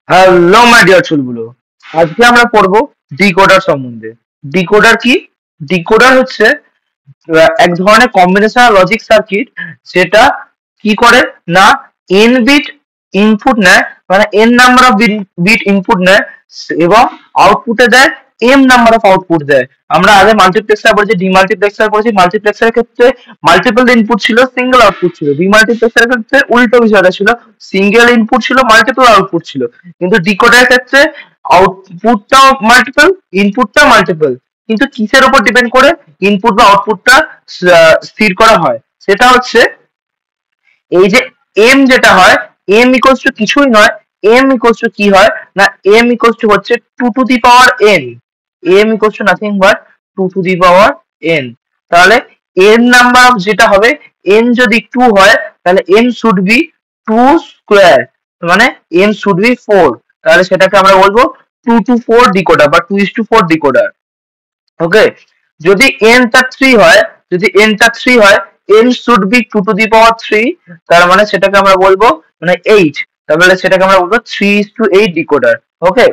Hello my dear চুলগুলো, আজকে আমরা পড়বো ডিকোডার সম্বন্ধে। ডিকোডার কি? ডিকোডার হচ্ছে এক ধরনের কম্বিনেশনাল লজিক সার্কিট, যেটা কি করে না, এন বিট ইনপুট নেয়, মানে N number of bit input নেয় এবং আউটপুটে দেয় এম নাম্বার অফ আউটপুট দেয়। আমরা আগে মাল্টিপ্লেক্সার পড়েছি, ডিমাল্টিপ্লেক্সার পড়েছি। মাল্টিপ্লেক্সারের ক্ষেত্রে মাল্টিপল ইনপুট ছিল, সিঙ্গেল আউটপুট ছিল। ডিমাল্টিপ্লেক্সারের ক্ষেত্রে উল্টো বিষয়টা ছিল, সিঙ্গেল ইনপুট ছিল, মাল্টিপল আউটপুট ছিল। কিন্তু ডিকোডারের ক্ষেত্রে আউটপুটটাও মাল্টিপল, ইনপুটটাও মাল্টিপল। কিন্তু কিসের উপর ডিপেন্ড করে ইনপুট বা আউটপুটটা স্থির করা হয়, সেটা হচ্ছে এই যে এম যেটা হয়, এম ইকুয়ালস টু কিছুই নয়। এম ইকুয়ালস টু কি হয় না, এম ইকুয়ালস টু হচ্ছে two to the power N. M equals to nothing but two to the power N. তাহলে এন নাম্বার অফ যেটা হবে, এন যদি টু হয় তাহলে N should be two square, মানে এন শুড বি ফোর। তাহলে সেটাকে আমরা বলবো টু টু ফোর ডিকোডার বা two is to four decoder. Okay, যদি n টা 3 হয়, যদি n টা 3 হয়, n should be two to the power 3। তার মানে সেটাকে আমরা বলবো মানে 8। তাহলে সেটাকে আমরা বলবো 3:8 ডিকোডার। ওকে,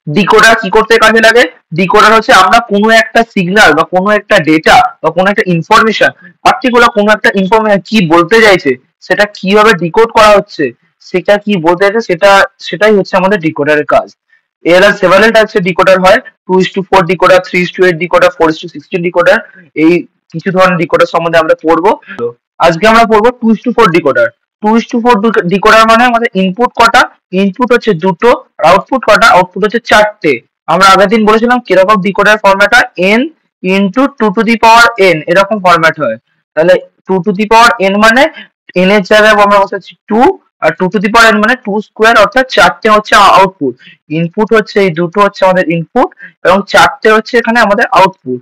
ডিকোডার কি করতে কাজে লাগে? ডিকোডার হচ্ছে আমরা কোনো একটা সিগন্যাল বা কোনো একটা ডেটা বা কোনো একটা ইনফরমেশন, পার্টিকুলার কোনো একটা ইনফরমেশন কি বলতে চাইছে, সেটা কিভাবে ডিকোড করা হচ্ছে, সেটা কি বলতে চাইছে, সেটাই হচ্ছে আমাদের ডিকোডারের কাজ। এর আর সেভারাল টাইপস এর ডিকোডার হয়, 2:4 ডিকোডার, 3:8 ডিকোডার, 4:16 ডিকোডার। এই কিছু ধরনের ডিকোডার সম্বন্ধে আমরা পড়বো। আজকে আমরা পড়বো 2:4 ডিকোডার। 2:4 ডিকোডার মানে আমাদের ইনপুট কটা? ইনপুট হচ্ছে দুটো, আর আউটপুট কটা? আউটপুট হচ্ছে চারটে। আমরা আগের দিন বলেছিলাম কিরকম ডিকোডার ফরম্যাট হয়, N into two to the power N, এরকম ফরম্যাট হয়। তাহলে two to the power N মানে এন এর জায়গায় আমরা বসাচ্ছি টু, আর two to the power N মানে টু স্কোয়ার, অর্থাৎ চারটে হচ্ছে আউটপুট। ইনপুট হচ্ছে এই দুটো হচ্ছে আমাদের ইনপুট, এবং চারটে হচ্ছে এখানে আমাদের আউটপুট।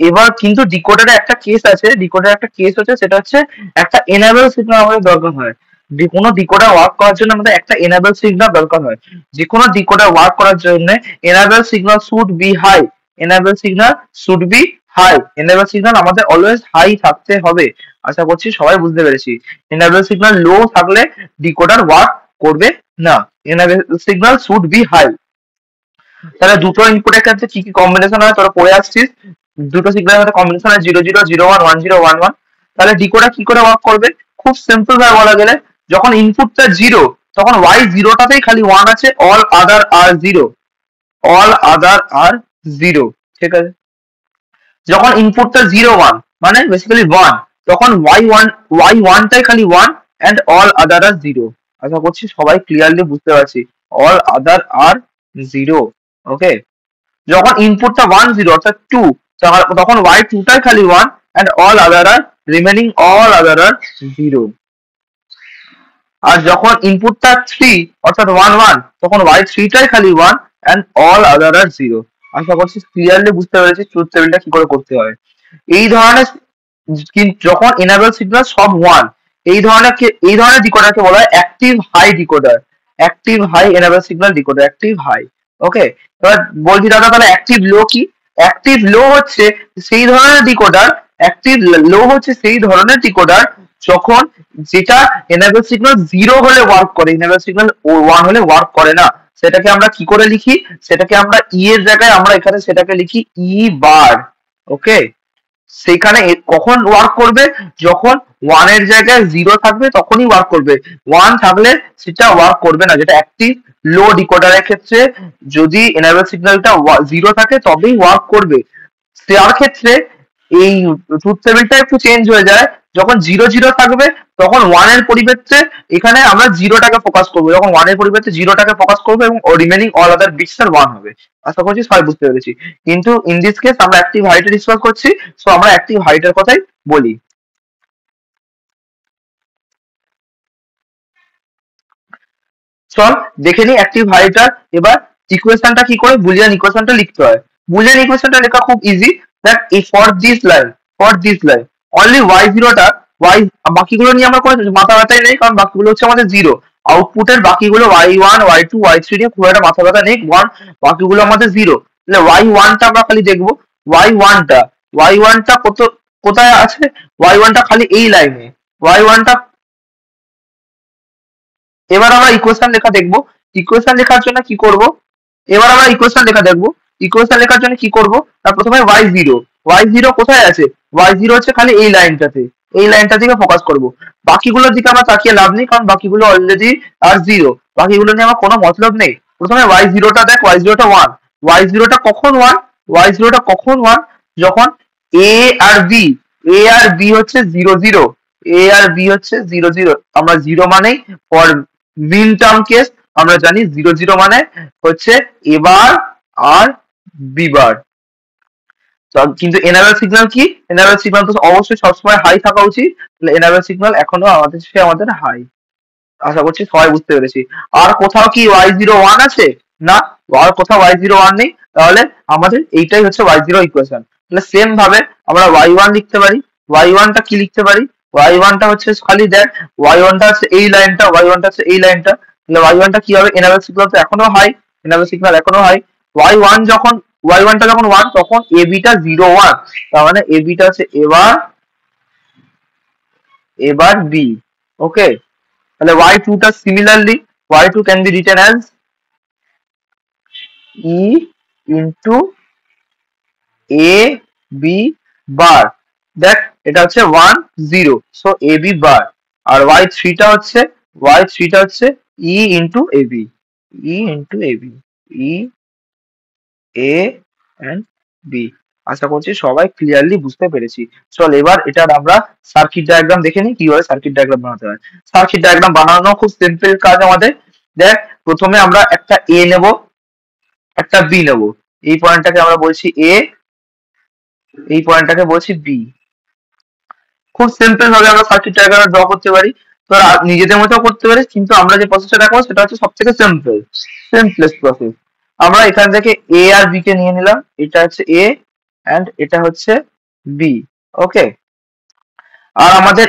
এবার কিন্তু ডিকোডারে একটা কেস আছে, ডিকোডারে একটা কেস হচ্ছে, সেটা হচ্ছে একটা এনাবেল সিগন্যাল আমাদের দরকার হয়। যে কোনো ডিকোডার ওয়ার্ক করার জন্য আমাদের একটা এনাবেল সিগন্যাল দরকার হয়। যে কোনো ডিকোডার ওয়ার্ক করার জন্য enable signal should be high. Enable signal should be high. Enable signal আমাদের অলওয়েজ হাই থাকতে হবে। আশা করছি সবাই বুঝতে পেরেছি। এনাবেল সিগন্যাল লো থাকলে ডিকোডার ওয়ার্ক করবে না। Enable signal should be high. তাহলে দুটো ইনপুটের ক্ষেত্রে কি কি কম্বিনেশন হয় তোরা পড়ে আসছিস। দুটো সিগন্যালের মধ্যে কম্বিনেশন হয় 0001 1011। তাহলে ডিকোডার কি করে ওয়ার্ক করবে? খুব সিম্পল ভাবে বলা গেলে, যখন ইনপুটটা জিরো, তখন ওয়াই জিরোটাতেই খালি ওয়ান আছে, all other are zero. All other are zero, ঠিক আছে। যখন ইনপুটটা 01 মানে বেসিক্যালি ওয়ান, তখন ওয়াই ওয়ানটাই খালি one, and all other are zero. আশা করছি সবাই ক্লিয়ারলি বুঝতে পারছি। All other are zero. ওকে, যখন ইনপুটটা 10 অর্থাৎ টু, তখন ওয়াই টুটাই খালি one, and all other are remaining, all other are zero. আর যখন ইনপুটটা থ্রি অর্থাৎ ওয়ান, তখন ওয়াই থ্রিটাই খালি one, and all other are zero. আশা করছি ক্লিয়ারলি বুঝতে পেরেছি ট্রুথ টেবিলটা কি করে করতে হয়। এই ধরনের যখন এনাবেল সিগন্যাল সব ওয়ান, এই ধরনের ডিকোডারকে বলা হয় active high decoder. Active high enable signal decoder, active high. Okay, এবার বলছি দাদা তাহলে অ্যাক্টিভ লো কি? অ্যাক্টিভ লো হচ্ছে সেই ধরনের ডিকোডার, অ্যাক্টিভ লো হচ্ছে সেই ধরনের ডিকোডার যখন যেটা এনাবেল সিগন্যাল জিরো হলে ওয়ার্ক করে, এনাবেল সিগন্যাল ওয়ান হলে ওয়ার্ক করে না। সেটাকে আমরা কি করে লিখি? সেটাকে আমরা ই এর জায়গায় আমরা এখানে সেটাকে লিখি ই বার। ওকে, সেখানে কখন ওয়ার্ক করবে? যখন ওয়ান এর জায়গায় জিরো থাকবে তখনই ওয়ার্ক করবে। ওয়ান থাকলে সেটা ওয়ার্ক করবে না। যেটা অ্যাক্টিভ লো ডিকোডারের ক্ষেত্রে যদি এনাবেল সিগন্যালটা জিরো থাকে তবেই ওয়ার্ক করবে। তার ক্ষেত্রে এই ট্রুথ টেবিলটা একটু চেঞ্জ হয়ে যায়। যখন জিরো জিরো থাকবে তখন ওয়ান এর পরিবর্তে এখানে আমরা জিরোটাকে ফোকাস করবো, যখন ওয়ান এর পরিবর্তে জিরোটাকে ফোকাস করবো, এবং রিমেনিং অল আদার বিটস আর ওয়ান হবে। আশা করছি সবাই বুঝতে পেরেছি। কিন্তু ইন দিস কেস আমরা অ্যাক্টিভ হাইটে ডিসকাস করছি, সো আমরা অ্যাক্টিভ হাইটের কথাই বলি। চল দেখে নি অ্যাক্টিভ হাইটার। এবার ইকুয়েশনটা কি করে, বুলিয়ান ইকুয়েশনটা লিখতে হয়। বুলিয়ান ইকুয়েশনটা লেখা খুব ইজি। দেখ, এই for this line only Y জিরোটা, ওয়াই, বাকিগুলো নিয়ে আমরা কোনো মাথা ব্যথাই নেই, কারণ বাকিগুলো হচ্ছে আমাদের জিরো। আউটপুটের বাকিগুলো Y one, Y two, Y three নিয়ে খুব একটা মাথা ব্যথা নেই, ওয়ান, বাকিগুলো আমাদের জিরো। তাহলে ওয়াই ওয়ানটা আমরা খালি দেখবো। ওয়াই ওয়ানটা ওয়াই ওয়ানটা কোথায় আছে? ওয়াই ওয়ানটা খালি এই লাইনে। ওয়াই ওয়ানটা, এবার আমরা ইকুয়েশন লেখা দেখবো। ইকুয়েশন লেখার জন্য কি করব, এবার আমরা ইকুয়েশন লেখা দেখবো। ইকুয়েশন লেখার জন্য কি করব, তার প্রথমে y0 কোথায় আছে, y0 হচ্ছে খালি এই লাইনটাতে, এই লাইনটার দিকে ফোকাস করব। বাকিগুলোর দিকে আমরা তাকিয়ে লাভ নেই, কারণ বাকিগুলো অলরেডি আর জিরো, বাকিগুলো নিয়ে আমার কোনো মতলব নেই। প্রথমে y0টা দেখ, y0টা 1, y0টা কখন 1, y0টা কখন 1, যখন a R b, a R b হচ্ছে 0 0, a আর b হচ্ছে 0 0। আমরা জিরো মানেই ফর মিন টার্ম কেস আমরা জানি 0 0 মানে হচ্ছে এবার আর বিবার। কিন্তু এনাবেল সিগন্যাল কি, এনাবেল সিগন্যাল তো অবশ্যই সবসময় হাই থাকা উচিত, তাহলে এনাবেল সিগন্যাল এখনো আমাদের হাই। আশা করছি সবাই বুঝতে পেরেছি। আর কোথাও কি y0 1 আছে, না, আর কোথাও y0 1 নেই, তাহলে আমাদের এইটাই হচ্ছে y0 ইকুয়েশন। তাহলে সেম ভাবে আমরা y1 লিখতে পারি। y1টা কি লিখতে পারি, y1টা হচ্ছে খালি দেখ, y1টা হচ্ছে এই লাইনটা, y1টা হচ্ছে এই লাইনটা, তাহলে y1টা কি হবে, এনাবেল সিগন্যাল তো এখনো হাই, এনাবেল সিগন্যাল এখনো হাই। y1 যখন, y1টা যখন 1 তখন ab টা 0 1, তার মানে ab টা হচ্ছে এবার, এবার b। ওকে, তাহলে y2 টা similarly, y2 can be written as e into a b বার। দেখ এটা হচ্ছে 1 0, সো a b বার। আর y3টা হচ্ছে e into a b, e into a b, e a and b। আশা করছি সবাই ক্লিয়ারলি বুঝতে পেরেছি। চল এবার এটার আমরা সার্কিট ডায়াগ্রাম দেখে নিই, কিভাবে সার্কিট ডায়াগ্রাম বানাতে হয়। সার্কিট ডায়াগ্রাম বানানো খুব সিম্পল কাজ আমাদের। দেখ প্রথমে আমরা একটা এ নেব, একটা বি নেব, এই পয়েন্টটাকে আমরা বলছি এ, এই পয়েন্টটাকে বলছি বি। খুব সিম্পল ভাবে আমরা সার্কিট ডায়াগ্রাম ড্র করতে পারি। তোরা নিজেদের মতো করতে পারিস, কিন্তু আমরা যে প্রসেসটা দেখাবো সেটা হচ্ছে সব থেকে সিম্পলেস্ট প্রসেস। আমরা এখান থেকে এ আর বি কে নিয়ে নিলাম, এটা হচ্ছে এ এন্ড এটা হচ্ছে বি। ওকে, আর আমাদের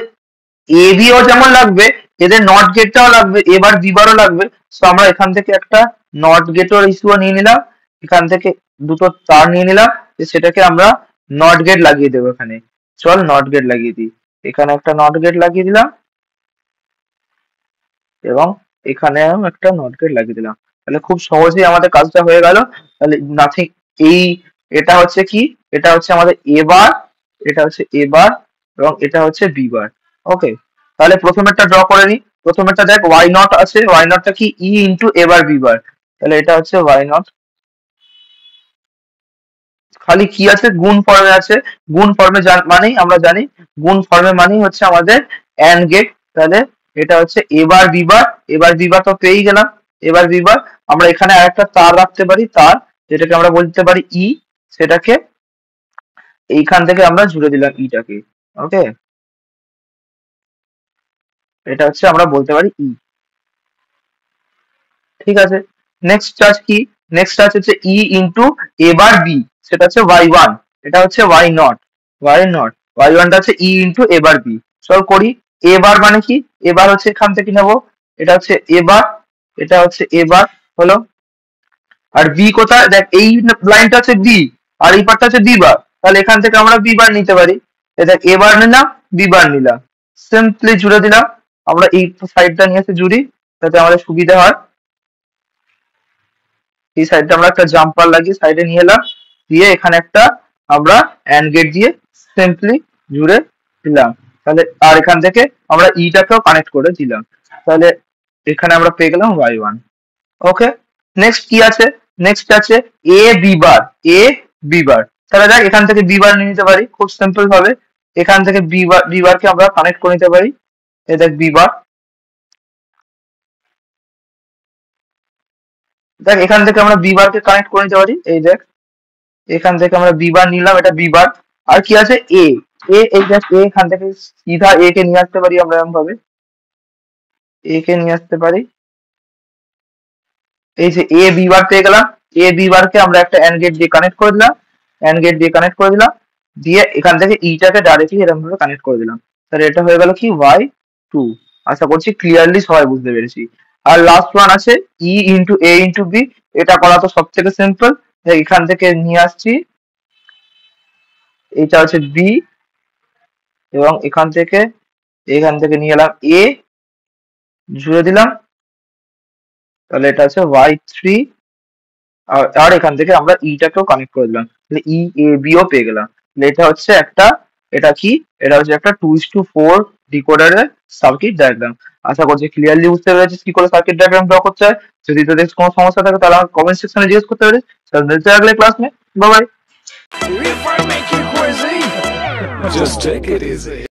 এ বি ও যেমন লাগবে, এদের নট গেটটাও লাগবে, এবার বি বারও লাগবে। সো আমরা এখান থেকে একটা নট গেটের ইস্যুও নিয়ে নিলাম, এখান থেকে দুটো তার নিয়ে নিলাম, সেটাকে আমরা নট গেট লাগিয়ে দেবো এখানে। চল নট গেট লাগিয়ে দিই, এখানে একটা নট গেট লাগিয়ে দিলাম এবং এখানেও একটা নট গেট লাগিয়ে দিলাম। তাহলে খুব সহজেই আমাদের কাজটা হয়ে গেল। তাহলে নাথিং, এই এটা হচ্ছে কি, এটা হচ্ছে আমাদের এ বার, এটা হচ্ছে এ বার এবং এটা হচ্ছে বি বার। ওকে, তাহলে প্রথমেরটা ড্র করে নিই। প্রথমেরটা দেখ ওয়াই নট আছে, ওয়াই নটটা কি ই ইন্টু এ বার বি বার, তাহলে এটা হচ্ছে ওয়াই নট। খালি কি আছে, গুণ ফর্মে আছে। গুণ ফর্মে মানেই আমরা জানি, গুণ ফর্মে মানেই হচ্ছে আমাদের এন্ড গেট। তাহলে এটা হচ্ছে এবার বিবার, এবার বিবার তো পেয়েই গেলাম, এবার বিবার। আমরা এখানে আরেকটা তার রাখতে পারি, তার যেটাকে আমরা বলতে পারি ই, সেটাকে এইখান থেকে আমরা জুড়ে দিলাম ইটাকে। ওকে, এটা হচ্ছে আমরা বলতে পারি ই। ঠিক আছে, নেক্সট টাচ কি, নেক্সট টাচ হচ্ছে ই ইন্টু এবার বি, সেটা হচ্ছে y1, এটা হচ্ছে y0, y0, y1টা হচ্ছে ই ইন্টু এবার বি। চল করি, এবার মানে কি, এবার হচ্ছে এখান থেকে নেবো, এটা হচ্ছে এবার, এটা হচ্ছে এবার হলো। আর বি কোথায়, দেখ এই লাইনটা হচ্ছে বি আর এই পার্টটা হচ্ছে বি বার, তাহলে এখান থেকে আমরা বি বার নিতে পারি। দেখ এবার নিলাম, বি বার নিলাম, সিম্পলি জুড়ে দিলাম। আমরা এই সাইডটা নিয়ে এসে জুড়ি, যাতে আমাদের সুবিধা হয়। এই সাইডটা আমরা একটা জাম্পার লাগিয়ে সাইডে নিয়ে এলাম, দিয়ে এখানে একটা আমরা অ্যান্ড গেট দিয়ে সিম্পলি জুড়ে দিলাম। তাহলে আর এখান থেকে আমরা ইটাকেও কানেক্ট করে দিলাম, তাহলে এখানে আমরা পেয়ে গেলাম y1। ওকে, নেক্সট কি আছে, নেক্সট আছে A B bar, A B বার। তাহলে দেখ এখান থেকে বি বার নিয়ে নিতে পারি খুব সিম্পল ভাবে, এখান থেকে বি বার কে আমরা কানেক্ট করে নিতে পারি। এই দেখ বি বার, দেখ এখান থেকে আমরা বি বার কে কানেক্ট করে নিতে পারি। এই দেখ এখান থেকে আমরা বি বার নিলাম, এটা বি বার। আর কি আছে এ, এ এই জাস্ট এ, এখান থেকে সিধা এ কে নিয়ে আসতে পারি আমরা এরকম ভাবে, এ কে নিয়ে আসতে পারি। এই যে এ বি বার পেয়ে গেলাম, এ বি বার কে আমরা একটা এন্ড গেট দিয়ে কানেক্ট করে দিলাম, এন্ড গেট দিয়ে কানেক্ট করে দিলাম, দিয়ে এখান থেকে ইটাকে ডাইরেক্টলি এরকম ভাবে কানেক্ট করে দিলাম। তাহলে এটা হয়ে গেল কি y2। আশা করছি ক্লিয়ারলি সবাই বুঝতে পেরেছি। আর লাস্ট ওয়ান আছে ই ইন্টু এ ইন্টু বি, এটা করা তো সব থেকে সিম্পল। এখান থেকে নিয়ে আসছি, এটা হচ্ছে বি এবং এখান থেকে নিয়ে এলাম এ, জুড়ে দিলাম, তাহলে এটা আছে y3, আর এখান থেকে আমরা টাকেও কানেক্ট করে দিলাম, তাহলে এ বি ও পেয়ে গেলাম। তাহলে এটা হচ্ছে একটা, এটা কি, এটা হচ্ছে একটা 2:4 ডিকোডারের সার্কিট ডায়াগ্রাম। আশা করছি ক্লিয়ারলি বুঝতে পেরেছিস কি করে সার্কিট ডায়াগ্রাম ড্র করতে হয়। যদি তোদের কোনো সমস্যা থাকে তাহলে আমার কমেন্ট সেকশনে জিজ্ঞেস করতে পারিস। চল মিলতে আগলে class May, bye bye. If I make you crazy, just take it easy.